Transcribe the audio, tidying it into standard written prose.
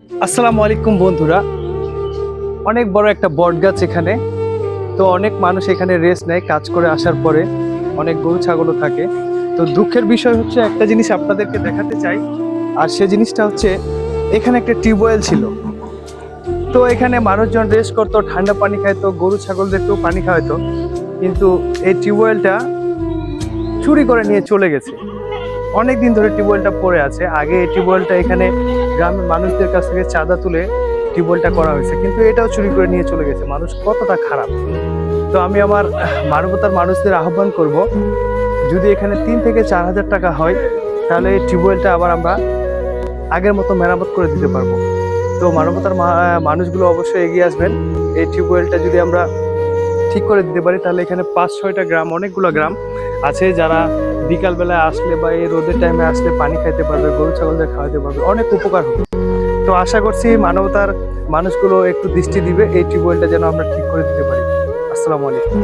আসসালামু আলাইকুম বন্ধুরা। অনেক বড় একটা বট গাছ এখানে। তো অনেক মানুষ এখানে রেস্ট নেয় কাজ করে আসার পরে। অনেক গরু ছাগলও থাকে। তো দুঃখের বিষয় হচ্ছে একটা জিনিস আপনাদেরকে দেখাতে চাই। আর সে জিনিসটা হচ্ছে এখানে একটা টিউবওয়েল ছিল। তো এখানে মানুষজন রেস্ট করতো, ঠান্ডা পানি খাইতো, গরু ছাগলদেরকেও পানি খাওয়াইতো। কিন্তু এই টিউবওয়েলটা চুরি করে নিয়ে চলে গেছে। অনেক দিন ধরে টিউবওয়েলটা পড়ে আছে। আগে এই টিউবওয়েলটা এখানে গ্রামের মানুষদের কাছ থেকে চাঁদা তুলে টিউবওয়েলটা করা হয়েছে, কিন্তু এটাও চুরি করে নিয়ে চলে গেছে। মানুষ কতটা খারাপ! তো আমি আমার মানবতার মানুষদের আহ্বান করব, যদি এখানে 3 থেকে 4 হাজার টাকা হয় তাহলে এই টিউবওয়েলটা আবার আমরা আগের মতো মেরামত করে দিতে পারবো। তো মানবতার মানুষগুলো অবশ্যই এগিয়ে আসবেন। এই টিউবওয়েলটা যদি আমরা ঠিক করে দিতে পারি তাহলে এখানে 5-6টা গ্রাম, অনেকগুলো গ্রাম আছে যারা বিকালবেলায় আসলে বা এই রোদের টাইমে আসলে পানি খাইতে পারবে, গরু ছাগলদের খাওয়াতে পারবে, অনেক উপকার হবে। তো আশা করছি মানবতার মানুষগুলো একটু দৃষ্টি দিবে, এই টিউবওয়েলটা যেন আমরা ঠিক করে দিতে পারি। আসসালামু আলাইকুম।